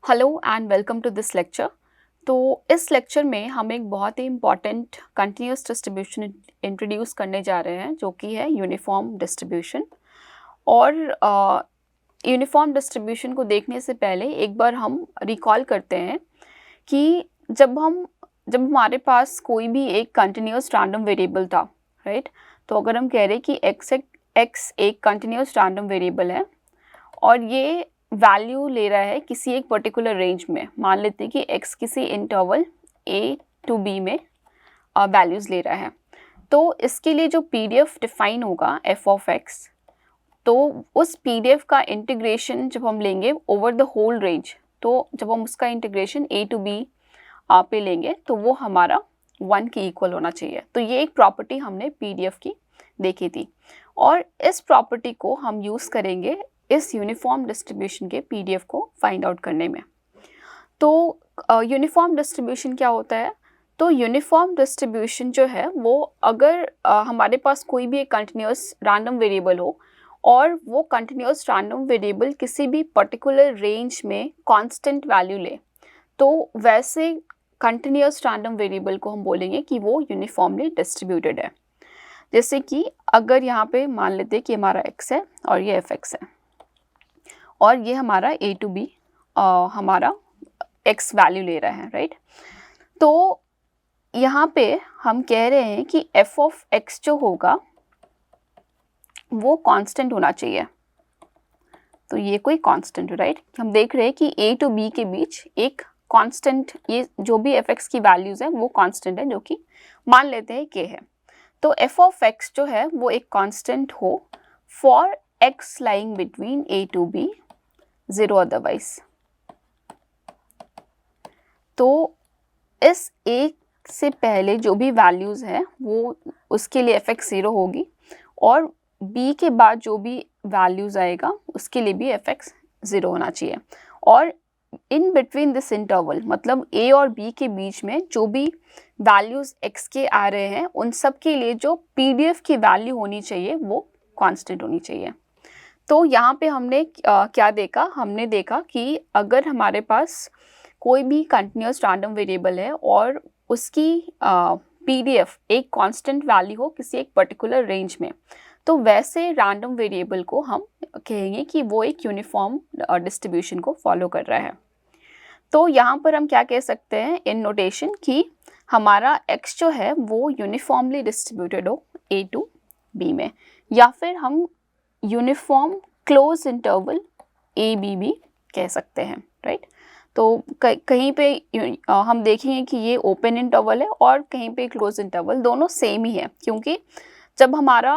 Hello and welcome to this lecture. तो इस लेक्चर में हम एक बहुत ही इम्पॉर्टेंट कंटिन्यूस डिस्ट्रीब्यूशन इंट्रोड्यूस करने जा रहे हैं जो कि है यूनिफॉर्म डिस्ट्रीब्यूशन। और यूनिफॉर्म डिस्ट्रीब्यूशन को देखने से पहले एक बार हम रिकॉल करते हैं कि जब हमारे पास कोई भी एक कंटिन्यूस रैंडम वेरिएबल था, राइट। तो अगर हम कह रहे हैं कि एक्स एक कंटिन्यूस रैंडम वेरिएबल है और ये वैल्यू ले रहा है किसी एक पर्टिकुलर रेंज में, मान लेते हैं कि x किसी इंटरवल a to b में वैल्यूज़ ले रहा है, तो इसके लिए जो PDF डिफाइन होगा f ऑफ x, तो उस PDF का इंटीग्रेशन जब हम लेंगे ओवर द होल रेंज, तो जब हम उसका इंटीग्रेशन a to b पे लेंगे तो वो हमारा 1 के इक्वल होना चाहिए। तो ये एक प्रॉपर्टी हमने PDF की देखी थी और इस प्रॉपर्टी को हम यूज़ करेंगे इस यूनिफॉर्म डिस्ट्रीब्यूशन के PDF को फाइंड आउट करने में। तो यूनिफॉर्म डिस्ट्रीब्यूशन क्या होता है? तो यूनिफॉर्म डिस्ट्रीब्यूशन जो है वो अगर हमारे पास कोई भी एक कंटिन्यूस रैंडम वेरिएबल हो और वो कंटिन्यूस रैंडम वेरिएबल किसी भी पर्टिकुलर रेंज में कांस्टेंट वैल्यू ले, तो वैसे कंटिन्यूस रैंडम वेरिएबल को हम बोलेंगे कि वो यूनिफॉर्मली डिस्ट्रीब्यूटेड है। जैसे कि अगर यहाँ पे मान लेते हैं कि हमारा x है और ये fx है और ये हमारा a to b हमारा x वैल्यू ले रहा है, राइट। तो यहाँ पे हम कह रहे हैं कि f ऑफ x जो होगा वो कांस्टेंट होना चाहिए। तो ये कोई कांस्टेंट है, राइट। हम देख रहे हैं कि a to b के बीच एक कांस्टेंट, ये जो भी fx की वैल्यूज़ है वो कांस्टेंट है, जो कि मान लेते हैं k है। तो f ऑफ x जो है वो एक कांस्टेंट हो for x lying between a to b, zero otherwise. तो इस a से पहले जो भी वैल्यूज़ है वो उसके लिए fx 0 होगी और b के बाद जो भी वैल्यूज़ आएगा उसके लिए भी fx 0 होना चाहिए। और इन बिटवीन दिस इंटरवल, मतलब a और b के बीच में जो भी वैल्यूज़ x के आ रहे हैं उन सब के लिए जो PDF की वैल्यू होनी चाहिए वो कांस्टेंट होनी चाहिए। तो यहाँ पे हमने क्या देखा? हमने देखा कि अगर हमारे पास कोई भी कंटिन्यूस रैंडम वेरिएबल है और उसकी PDF एक कांस्टेंट वैल्यू हो किसी एक पर्टिकुलर रेंज में, तो वैसे रैंडम वेरिएबल को हम कहेंगे कि वो एक यूनिफॉर्म डिस्ट्रीब्यूशन को फॉलो कर रहा है। तो यहाँ पर हम क्या कह सकते हैं इन नोटेशन कि हमारा x जो है वो यूनिफॉर्मली डिस्ट्रीब्यूटेड हो a to b में, या फिर हम uniform close interval a b भी कह सकते हैं, राइट। तो कहीं पे हम देखेंगे कि ये ओपन इंटरवल है और कहीं पे क्लोज इंटरवल, दोनों सेम ही है, क्योंकि जब हमारा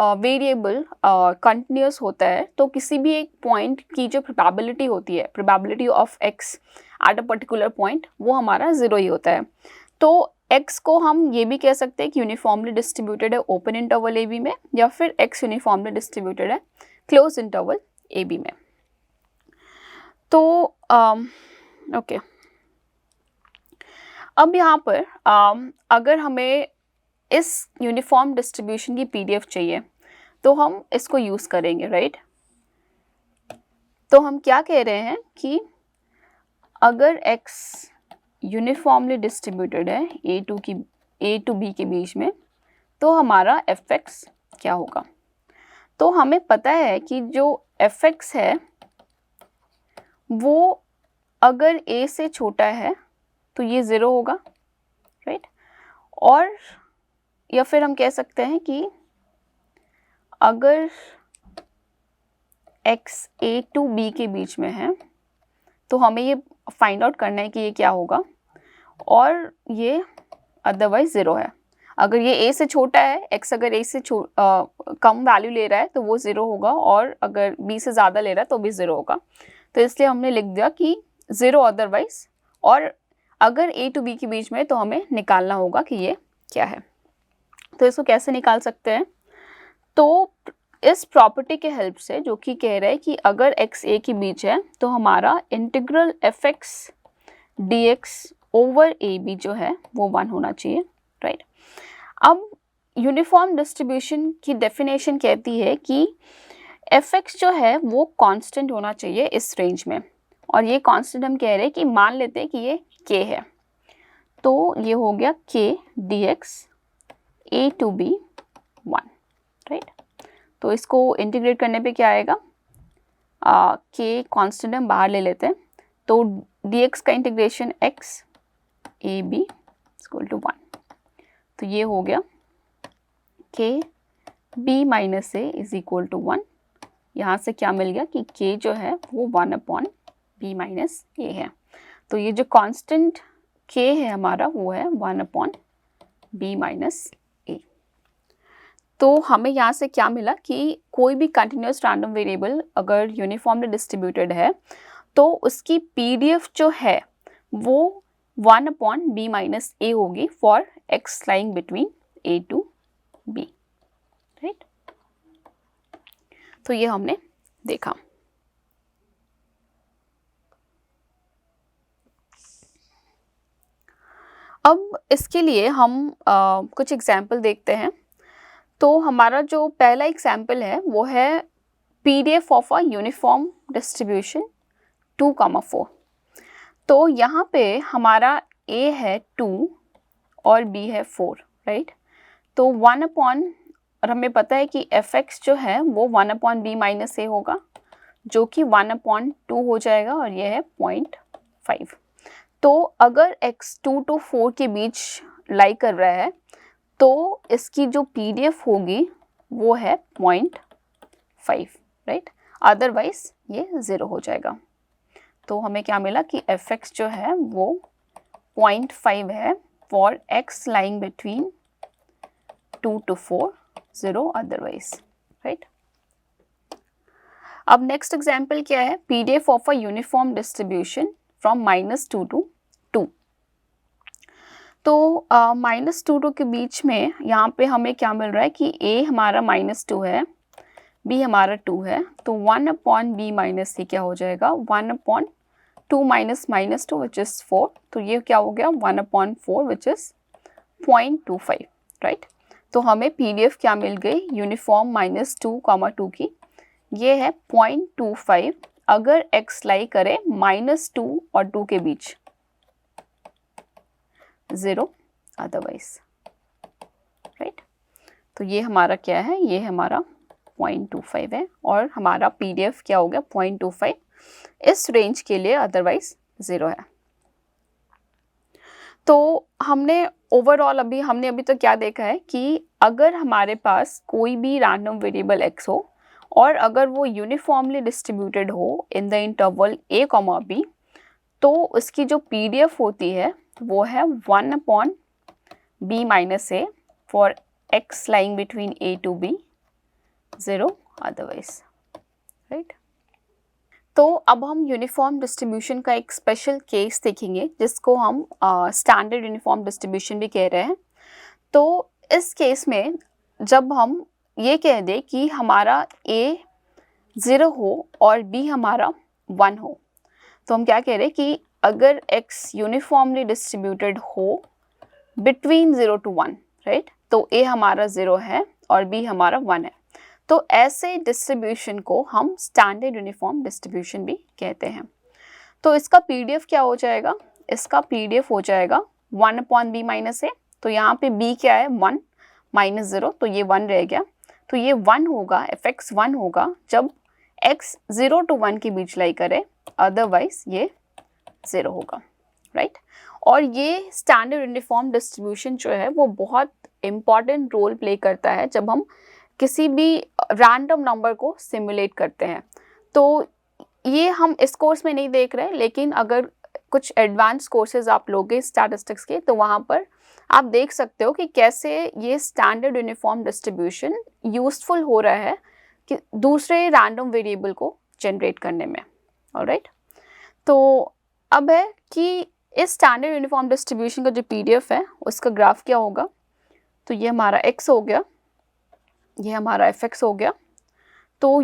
वेरिएबल कंटिन्यूस होता है तो किसी भी एक पॉइंट की जो प्रोबेबिलिटी होती है, probability of x at a particular point, वो हमारा 0 ही होता है। तो x को हम ये भी कह सकते हैं कि यूनिफॉर्मली डिस्ट्रीब्यूटेड है ओपन इंटरवल ए बी में, या फिर x यूनिफॉर्मली डिस्ट्रीब्यूटेड है क्लोज इंटरवल ए बी में। तो ओके, अब यहाँ पर अगर हमें इस यूनिफॉर्म डिस्ट्रीब्यूशन की PDF चाहिए तो हम इसको यूज़ करेंगे, राइट। तो हम क्या कह रहे हैं कि अगर x यूनिफॉर्मली डिस्ट्रीब्यूटेड है a to b के बीच में, तो हमारा fx क्या होगा? तो हमें पता है कि जो fx है वो अगर a से छोटा है तो ये 0 होगा, राइट। और या फिर हम कह सकते हैं कि अगर x a to b के बीच में है तो हमें ये फाइंड आउट करना है कि ये क्या होगा, और ये अदरवाइज 0 है। अगर ये a से छोटा है, x अगर a से कम वैल्यू ले रहा है तो वो 0 होगा, और अगर b से ज़्यादा ले रहा है तो भी 0 होगा। तो इसलिए हमने लिख दिया कि 0 अदरवाइज, और अगर a to b के बीच में तो हमें निकालना होगा कि ये क्या है। तो इसको कैसे निकाल सकते हैं? तो इस प्रॉपर्टी के हेल्प से, जो कि कह रहा है कि अगर x a के बीच है तो हमारा integral fx dx over a b जो है वो 1 होना चाहिए, राइट। अब यूनिफॉर्म डिस्ट्रीब्यूशन की डेफिनेशन कहती है कि fx जो है वो कांस्टेंट होना चाहिए इस रेंज में, और ये कांस्टेंट हम कह रहे हैं कि मान लेते हैं कि ये k है, तो ये हो गया k dx a to b 1, right. तो इसको इंटीग्रेट करने पे क्या आएगा, k कांस्टेंट हम बाहर ले लेते हैं, तो dx का integration x a b equal to 1, तो ये हो गया k b minus a is equal to 1। यहाँ से क्या मिल गया कि k जो है वो 1/b माइनस ए है, तो ये जो कांस्टेंट k है हमारा वो है 1/b माइनस ए। तो हमें यहाँ से क्या मिला कि कोई भी कंटिन्यूस रैंडम वेरिएबल अगर यूनिफॉर्मली डिस्ट्रीब्यूटेड है तो उसकी पीडीएफ जो है वो 1/b माइनस ए होगी for x lying between a to b, right. तो ये हमने देखा। अब इसके लिए हम कुछ एग्जाम्पल देखते हैं। तो हमारा जो पहला एग्जाम्पल है वो है PDF of a uniform distribution 2,4। तो यहाँ पे हमारा a है 2 और b है 4, राइट। तो 1 अपॉन, और हमें पता है कि fx जो है वो 1/b माइनस ए होगा, जो कि 1/2 हो जाएगा, और ये है 0.5। तो अगर x 2 to 4 के बीच लाई कर रहा है तो इसकी जो पीडीएफ होगी वो है 0.5, राइट। अदरवाइज ये 0 हो जाएगा। तो हमें क्या मिला कि fx जो है वो 0.5 है for x lying between 2 to 4, 0 otherwise, right. अब नेक्स्ट एग्जाम्पल क्या है, PDF of a uniform distribution from -2 to 2। तो -2 to के बीच में यहाँ पे हमें क्या मिल रहा है कि a हमारा -2 है, b हमारा 2 है, तो 1/b माइनस c क्या हो जाएगा, 1/2 माइनस -2 विच इज़ 4, तो ये क्या हो गया 1/4 विच इज़ 0.25, राइट। तो हमें पीडीएफ क्या मिल गई यूनिफॉर्म -2, की, ये है 0.25 अगर x लाई करे -2 और 2 के बीच, 0 अदरवाइज, राइट। तो ये हमारा क्या है, ये हमारा 0.25 है, और हमारा पीडीएफ क्या हो गया 0.25 इस रेंज के लिए, अदरवाइज 0 है। तो हमने ओवरऑल हमने अभी तो क्या देखा है कि अगर हमारे पास कोई भी रैंडम वेरिएबल x हो और अगर वो यूनिफॉर्मली डिस्ट्रीब्यूटेड हो in the interval a, b, तो उसकी जो पीडीएफ होती है वो है 1/b minus A for x lying between a to b, 0 otherwise, right. तो अब हम यूनिफॉर्म डिस्ट्रीब्यूशन का एक स्पेशल केस देखेंगे जिसको हम स्टैंडर्ड यूनिफॉर्म डिस्ट्रीब्यूशन भी कह रहे हैं। तो इस केस में जब हम ये कह दें कि हमारा a 0 हो और b हमारा 1 हो, तो हम क्या कह रहे हैं कि अगर x यूनिफॉर्मली डिस्ट्रीब्यूटेड हो बिटवीन 0 to 1, राइट, तो a हमारा 0 है और b हमारा 1 है, तो ऐसे डिस्ट्रीब्यूशन को हम स्टैंडर्ड यूनिफॉर्म डिस्ट्रीब्यूशन भी कहते हैं। तो इसका पीडीएफ क्या हो जाएगा, इसका पीडीएफ हो जाएगा 1/b माइनस ए, तो यहाँ पे b क्या है 1 - 0, तो ये 1 रह गया, तो ये 1 होगा, fx 1 होगा जब x 0 to 1 के बीच लाई करे, अदरवाइज ये 0 होगा, राइट। और ये स्टैंडर्ड यूनिफॉर्म डिस्ट्रीब्यूशन जो है वो बहुत इम्पॉर्टेंट रोल प्ले करता है जब हम किसी भी रैंडम नंबर को सिमुलेट करते हैं। तो ये हम इस कोर्स में नहीं देख रहे, लेकिन अगर कुछ एडवांस कोर्सेज आप लोगे स्टैटिस्टिक्स के, तो वहाँ पर आप देख सकते हो कि कैसे ये स्टैंडर्ड यूनिफॉर्म डिस्ट्रीब्यूशन यूज़फुल हो रहा है कि दूसरे रैंडम वेरिएबल को जनरेट करने में, ऑलराइट। तो अब है कि इस स्टैंडर्ड यूनिफॉर्म डिस्ट्रीब्यूशन का जो पीडीएफ है उसका ग्राफ क्या होगा, तो ये हमारा x हो गया, ये हमारा fx हो गया। तो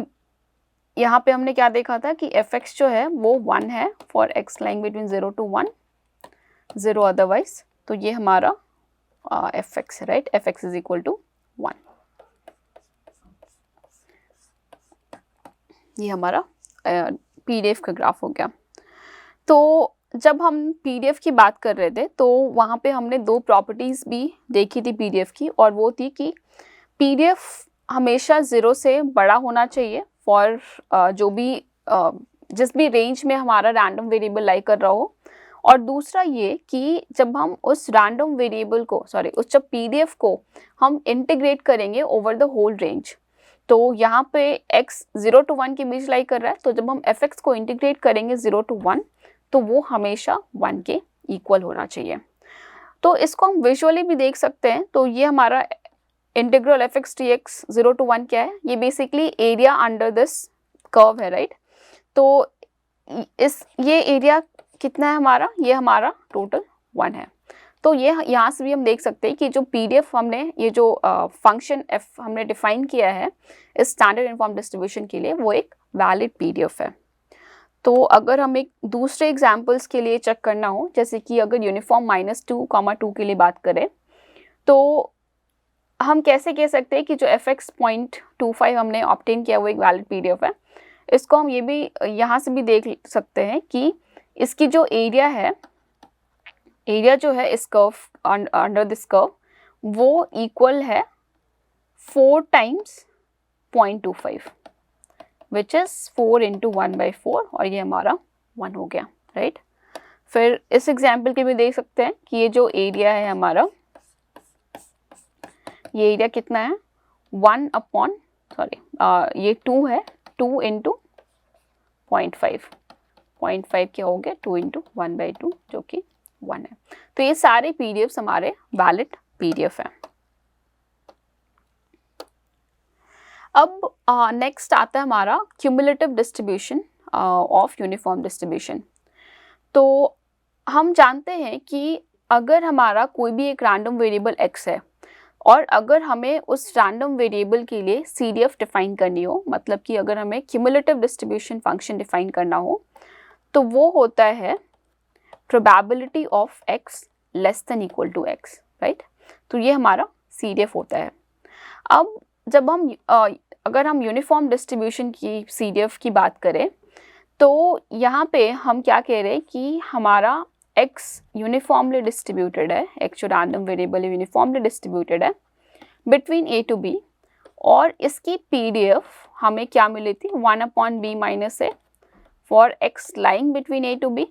यहाँ पे हमने क्या देखा था कि fx जो है वो 1 है for x lying between 0 to 1, 0 otherwise, तो ये हमारा fx है, right, fx is equal to 1, ये हमारा पीडीएफ का ग्राफ हो गया। तो जब हम पीडीएफ की बात कर रहे थे तो वहाँ पे हमने दो प्रॉपर्टीज़ भी देखी थी पीडीएफ की, और वो थी कि पीडीएफ हमेशा 0 से बड़ा होना चाहिए फॉर जो भी जिस भी रेंज में हमारा रैंडम वेरिएबल लाई कर रहा हो, और दूसरा ये कि जब हम उस रैंडम वेरिएबल को उस जब पीडीएफ को हम इंटीग्रेट करेंगे ओवर द होल रेंज, तो यहाँ पे x 0 to 1 के बीच लाई कर रहा है, तो जब हम fx को इंटीग्रेट करेंगे 0 to 1 तो वो हमेशा 1 के इक्वल होना चाहिए। तो इसको हम विजुअली भी देख सकते हैं। तो ये हमारा इंटीग्रल fx dx 0 to 1 क्या है, ये basically area under this curve है, राइट। तो ये एरिया कितना है हमारा, ये हमारा टोटल 1 है। तो ये यहाँ से भी हम देख सकते हैं कि जो पीडीएफ हमने ये जो फंक्शन f हमने डिफाइन किया है इस स्टैंडर्ड यूनिफॉर्म डिस्ट्रीब्यूशन के लिए, वो एक वैलिड पीडीएफ है। तो अगर हम एक दूसरे एग्जांपल्स के लिए चेक करना हो, जैसे कि अगर यूनिफॉर्म -2, 2 के लिए बात करें, तो हम कैसे कह सकते हैं कि जो fx.25 हमने ऑब्टेन किया वो एक वैलिड पीडीएफ है। इसको हम ये भी यहाँ से भी देख सकते हैं कि इसकी जो एरिया है, एरिया जो है इस कर्व अंडर दिस कर्व, वो इक्वल है 4 टाइम्स 0.25 विच इज़ 4 into 1/4, और ये हमारा 1 हो गया, राइट। फिर इस एग्जाम्पल के भी देख सकते हैं कि ये जो एरिया है हमारा, ये एरिया कितना है ये 2 है, 2 into 0.5, 0.5 क्या हो गया 2 into 1/2 जो कि 1 है। तो ये सारे पीडीएफ्स हमारे वैलिड पीडीएफ हैं। अब नेक्स्ट आता है हमारा cumulative distribution of uniform distribution. तो हम जानते हैं कि अगर हमारा कोई भी एक रैंडम वेरिएबल x है, और अगर हमें उस रैंडम वेरिएबल के लिए CDF डिफाइन करनी हो, मतलब कि अगर हमें क्यूमुलेटिव डिस्ट्रीब्यूशन फंक्शन डिफाइन करना हो, तो वो होता है probability of x less than equal to x, right. तो ये हमारा CDF होता है। अब जब हम अगर हम यूनिफॉर्म डिस्ट्रीब्यूशन की CDF की बात करें, तो यहाँ पे हम क्या कह रहे हैं कि हमारा x यूनिफॉर्मली डिस्ट्रीब्यूटेड है, x जो रैंडम वेरिएबल है यूनिफॉर्मली डिस्ट्रीब्यूटेड है बिटवीन a to b, और इसकी PDF हमें क्या मिली थी 1/b - a for x lying between a to b।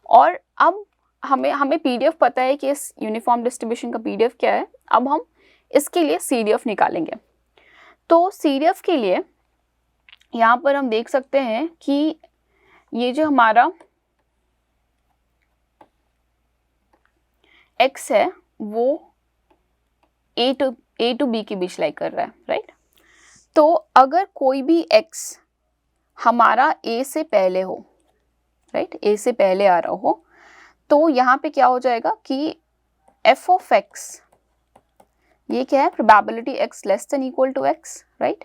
और अब हमें PDF पता है कि इस यूनिफॉर्म डिस्ट्रीब्यूशन का PDF क्या है। अब हम इसके लिए CDF निकालेंगे। तो CDF के लिए यहाँ पर हम देख सकते हैं कि ये जो हमारा x है वो a to b के बीच लाई कर रहा है, राइट। तो अगर कोई भी x हमारा a से पहले हो, राइट, a से पहले आ रहा हो, तो यहाँ पे क्या हो जाएगा कि f of x, ये क्या है probability x less than equal to x, right.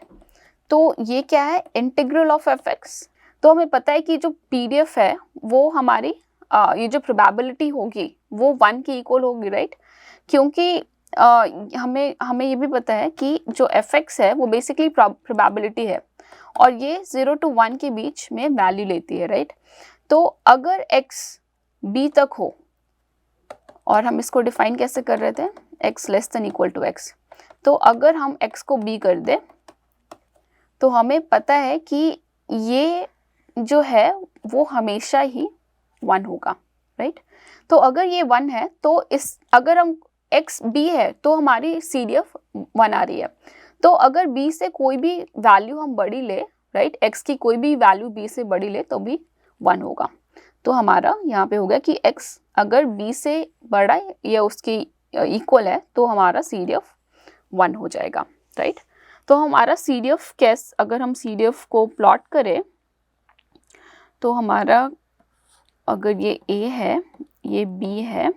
तो ये क्या है इंटीग्रल ऑफ fx। तो हमें पता है कि जो PDF है वो हमारी ये जो प्रोबेबिलिटी होगी वो 1 के इक्वल होगी, राइट। क्योंकि हमें ये भी पता है कि जो fx है वो बेसिकली प्रोबेबिलिटी है, और ये 0 to 1 के बीच में वैल्यू लेती है, राइट। तो अगर x b तक हो, और हम इसको डिफाइन कैसे कर रहे थे x less than equal to x, तो अगर हम x को b कर दें तो हमें पता है कि ये जो है वो हमेशा ही 1 होगा, राइट। तो अगर ये 1 है तो अगर हम x b है तो हमारी CDF 1 आ रही है। तो अगर b से कोई भी वैल्यू हम बड़ी ले, राइट, x की कोई भी वैल्यू b से बड़ी ले तो भी 1 होगा। तो हमारा यहाँ पे हो गया कि x अगर b से बड़ा है या उसकी इक्वल है तो हमारा CDF 1 हो जाएगा, राइट। तो हमारा CDF अगर हम CDF को प्लॉट करें तो हमारा अगर ये a है ये b है,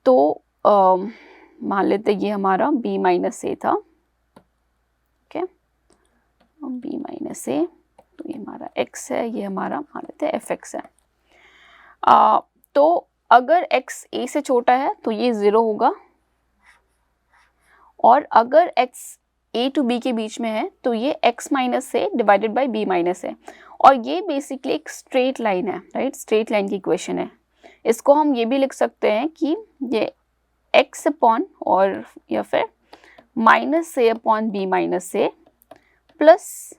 तो मान लेते ये हमारा b - a था, ओके, b - a, तो ये हमारा x है, ये हमारा मान लेते fx है। तो अगर x a से छोटा है तो ये 0 होगा, और अगर x ए टू बी के बीच में है तो ये x माइनस है डिवाइडेड बाई b माइनस है, और ये बेसिकली एक स्ट्रेट लाइन है, राइट, स्ट्रेट लाइन की इक्वेशन है। इसको हम ये भी लिख सकते हैं कि ये x अपॉन और या फिर minus A upon B minus A plus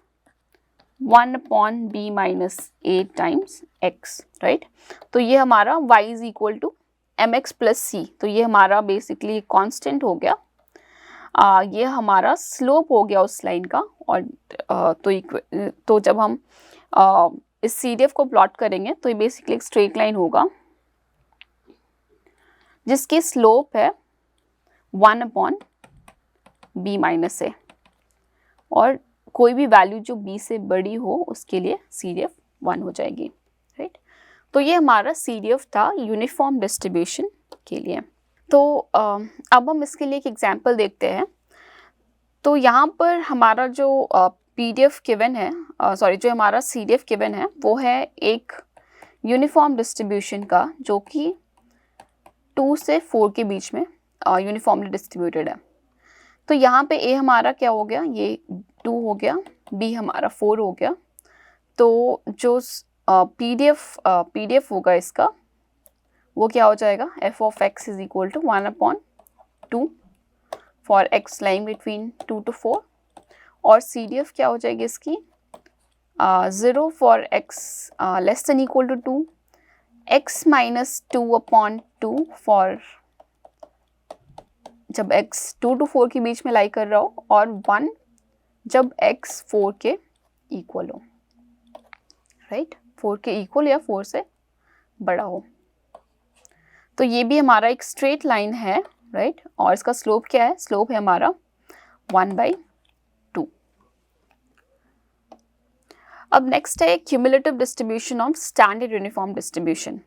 1 upon B minus A times x, right. तो ये हमारा y is equal to M X plus C, तो ये हमारा बेसिकली कांस्टेंट हो गया। ये हमारा स्लोप हो गया उस लाइन का। और तो जब हम इस CDF को प्लॉट करेंगे तो ये बेसिकली एक स्ट्रेट लाइन होगा जिसकी स्लोप है 1 अपॉन बी माइनस ए, और कोई भी वैल्यू जो b से बड़ी हो उसके लिए CDF 1 हो जाएगी, राइट। तो ये हमारा CDF था यूनिफॉर्म डिस्ट्रीब्यूशन के लिए। तो अब हम इसके लिए एक एग्जांपल देखते हैं। तो यहाँ पर हमारा जो PDF गिवन है, जो हमारा CDF गिवन है वो है एक यूनिफॉर्म डिस्ट्रीब्यूशन का जो कि 2 से 4 के बीच में यूनिफॉर्मली डिस्ट्रीब्यूटेड है। तो यहाँ पे A हमारा क्या हो गया, ये 2 हो गया, B हमारा 4 हो गया। तो जो PDF होगा इसका वो क्या हो जाएगा, f of x is equal to 1 upon 2 for x lying between 2 to 4, और CDF क्या हो जाएगी इसकी 0 for x less than equal to 2, x minus 2 upon 2 for जब x 2 to 4 के बीच में लाई कर रहा हो, और 1 जब x 4 के इक्वल हो, राइट, 4 के इक्वल या 4 से बड़ा हो। तो ये भी हमारा एक स्ट्रेट लाइन है, राइट, और इसका स्लोप क्या है, स्लोप है हमारा 1/2। अब नेक्स्ट है cumulative distribution of standard uniform distribution.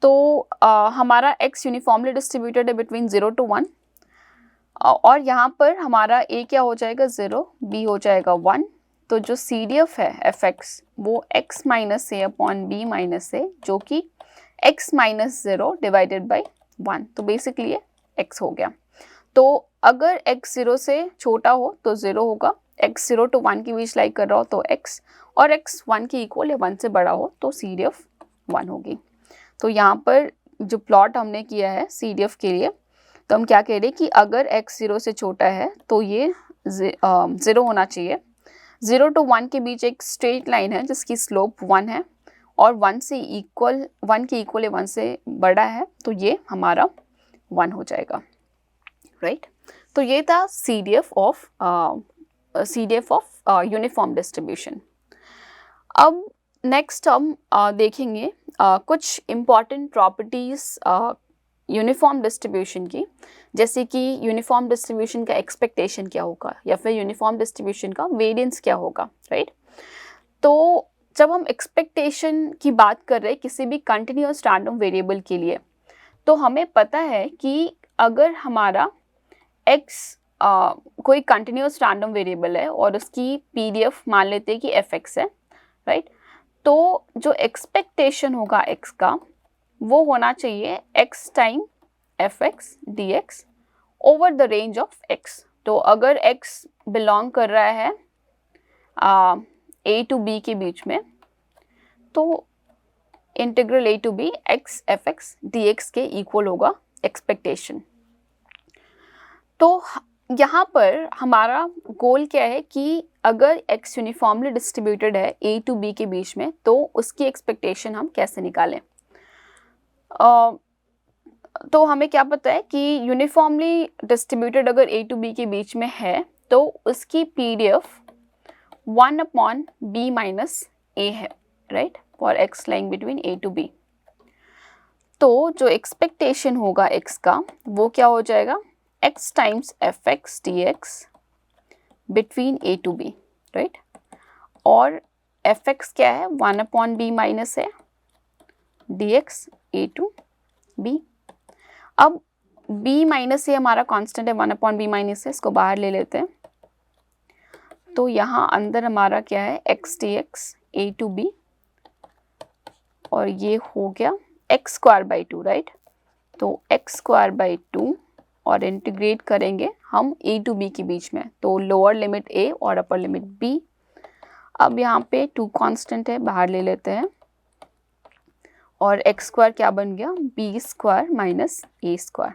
तो हमारा x यूनिफॉर्मली डिस्ट्रीब्यूटेड है बिटवीन 0 to 1, और यहाँ पर हमारा a क्या हो जाएगा 0, b हो जाएगा 1। तो जो CDF है fx वो x minus A upon B minus ए, जो कि x माइनस 0 डिवाइडेड बाई 1, तो बेसिकली ये x हो गया। तो अगर x 0 से छोटा हो तो 0 होगा, x 0 to 1 के बीच लाई कर रहा हो तो x, और x 1 के इक्वल या 1 से बड़ा हो तो CDF 1 होगी। तो यहाँ पर जो प्लॉट हमने किया है CDF के लिए, तो हम क्या कह रहे हैं कि अगर x 0 से छोटा है तो ये 0 होना चाहिए। 0 to 1 के बीच एक स्ट्रेट लाइन है जिसकी स्लोप 1 है, और 1 के इक्वल या 1 से बड़ा है तो ये हमारा 1 हो जाएगा, राइट। तो ये था CDF ऑफ यूनिफॉर्म डिस्ट्रीब्यूशन। अब नेक्स्ट हम देखेंगे कुछ इम्पॉर्टेंट प्रॉपर्टीज़ यूनिफॉर्म डिस्ट्रीब्यूशन की, जैसे कि यूनिफॉर्म डिस्ट्रीब्यूशन का एक्सपेक्टेशन क्या होगा या फिर यूनिफॉर्म डिस्ट्रीब्यूशन का वेरिएंस क्या होगा, राइट। तो जब हम एक्सपेक्टेशन की बात कर रहे हैं किसी भी कंटिन्यूअस रैंडम वेरिएबल के लिए, तो हमें पता है कि अगर हमारा x कोई कंटिन्यूअस रैंडम वेरिएबल है और उसकी PDF मान लेते हैं कि fx है, राइट, तो जो एक्सपेक्टेशन होगा x का वो होना चाहिए x time fx dx over the range of x। तो अगर x बिलोंग कर रहा है a to b के बीच में, तो integral a to b x fx dx के इक्वल होगा एक्सपेक्टेशन। तो यहाँ पर हमारा गोल क्या है कि अगर x यूनिफॉर्मली डिस्ट्रीब्यूटेड है a to b के बीच में, तो उसकी एक्सपेक्टेशन हम कैसे निकालें। तो हमें क्या पता है कि यूनिफॉर्मली डिस्ट्रीब्यूटेड अगर a to b के बीच में है तो उसकी PDF 1 upon b minus a है, right, for x lying between a to b। तो जो एक्सपेक्टेशन होगा x का वो क्या हो जाएगा, x times fx dx between a to b, right, और fx क्या है 1 अपॉन b माइनस है dx a to b। अब b माइनस ए हमारा कांस्टेंट है 1 अपॉन b माइनस है, इसको बाहर ले लेते हैं। तो यहाँ अंदर हमारा क्या है x dx a to b, और ये हो गया x स्क्वायर बाई 2, राइट। तो x स्क्वायर बाई 2 और इंटीग्रेट करेंगे हम a टू b के बीच में, तो लोअर लिमिट a और अपर लिमिट b। अब यहाँ पे 2 कांस्टेंट है, बाहर ले लेते हैं और एक्स स्क्वायर क्या बन गया, बी स्क्वायर माइनस ए स्क्वायर।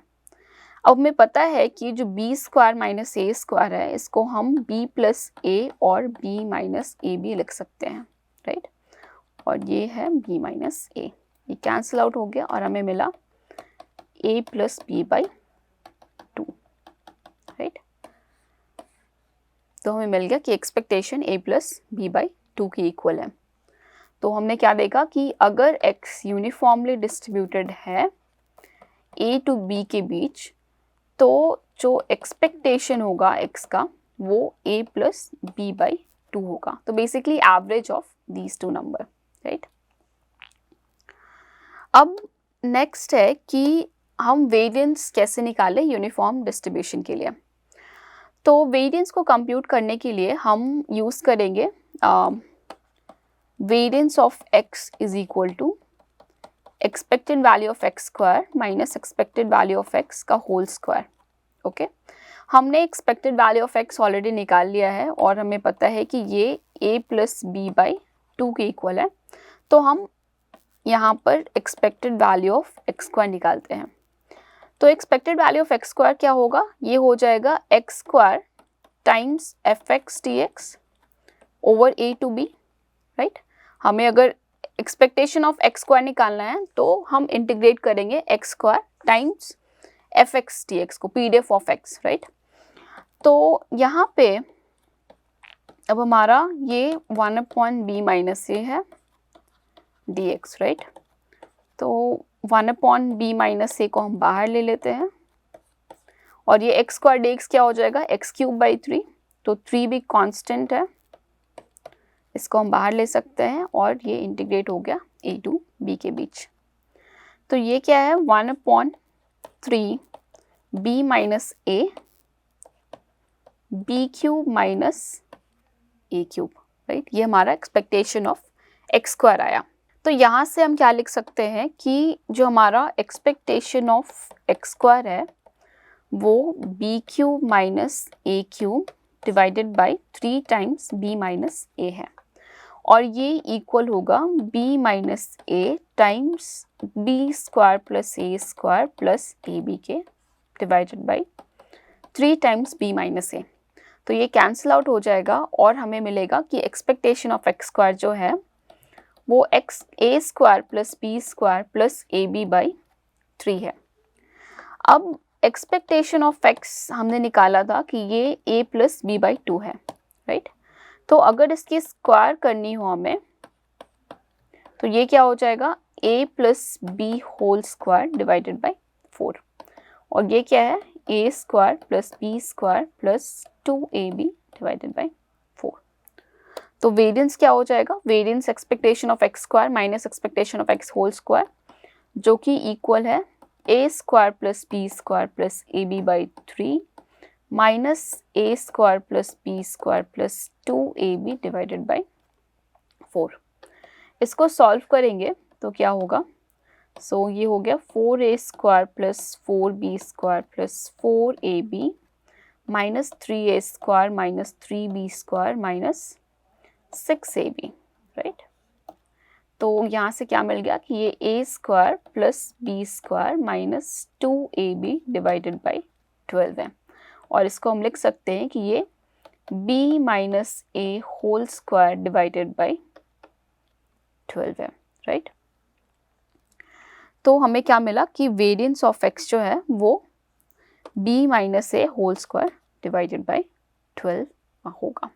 अब हमें पता है कि जो बी स्क्वायर माइनस ए स्क्वायर है इसको हम बी प्लस ए और बी माइनस ए भी लिख सकते हैं, राइट। और ये है बी माइनस ए, ये कैंसिल आउट हो गया और हमें मिला a plus b by 2, right. तो हमें मिल गया कि expectation a plus b by 2 की इक्वल है। तो हमने क्या देखा कि अगर x यूनिफॉर्मली डिस्ट्रीब्यूटेड है a टू b के बीच, तो जो एक्सपेक्टेशन होगा x का वो a प्लस बी बाई 2 होगा। तो basically average of these two number, right. अब नेक्स्ट है कि हम वेरिएंस कैसे निकालें यूनिफॉर्म डिस्ट्रीब्यूशन के लिए। तो वेरिएंस को कंप्यूट करने के लिए हम यूज़ करेंगे variance of x is equal to expected value of x square minus expected value of x का होल स्क्वायर। ओके, हमने expected value of x already निकाल लिया है और हमें पता है कि ये a प्लस बी बाई 2 के इक्वल है। तो हम यहाँ पर expected value of x square निकालते हैं। तो expected value of x square क्या होगा, ये हो जाएगा x square times F x D x over a to b, right. हमें अगर एक्सपेक्टेशन ऑफ x स्क्वायर निकालना है तो हम इंटीग्रेट करेंगे x square times F x D X को, P D F of x, right. तो यहाँ पे अब हमारा ये 1/b माइनस ए है डी एक्स, राइट। तो 1/b माइनस ए को हम बाहर ले लेते हैं और ये x स्क्वायर डी एक्स क्या हो जाएगा, एक्स क्यूब बाई 3। तो 3 भी कांस्टेंट है, इसको हम बाहर ले सकते हैं और ये इंटीग्रेट हो गया a टू b के बीच। तो ये क्या है, 1/3b minus a b cube minus a cube, right. ये हमारा एक्सपेक्टेशन ऑफ x स्क्वायर आया। तो यहाँ से हम क्या लिख सकते हैं कि जो हमारा एक्सपेक्टेशन ऑफ x स्क्वायर है वो b cube minus a cube divided by 3 times b minus a है और ये इक्वल होगा b minus a times b square plus a square plus ab के divided by 3 times b minus a। तो ये cancel out हो जाएगा और हमें मिलेगा कि एक्सपेक्टेशन ऑफ x स्क्वायर जो है वो x a square plus b square plus ab by 3 है। अब एक्सपेक्टेशन ऑफ x हमने निकाला था कि ये a प्लस बी बाई 2 है, राइट। तो अगर इसकी स्क्वायर करनी हो हमें तो ये क्या हो जाएगा, a plus b whole square divided by 4 और ये क्या है, a square plus b square plus 2ab divided by 4। तो वेरिएंस क्या हो जाएगा, variance expectation of x square minus expectation of x whole square जो कि इक्वल है a square plus b square plus ab by 3 minus a square plus b square plus 2ab divided by 4। इसको solve करेंगे तो क्या होगा, सो ये हो गया 4a square plus 4b square plus 4ab minus 3a square minus 3b square minus 6ab, right. तो यहाँ से क्या मिल गया कि ये a square plus b square minus 2ab divided by 12 है और इसको हम लिख सकते हैं कि ये b minus a whole square divided by 12 है, राइट। तो हमें क्या मिला कि वेरिएंस ऑफ x जो है वो b minus a whole square divided by 12 होगा।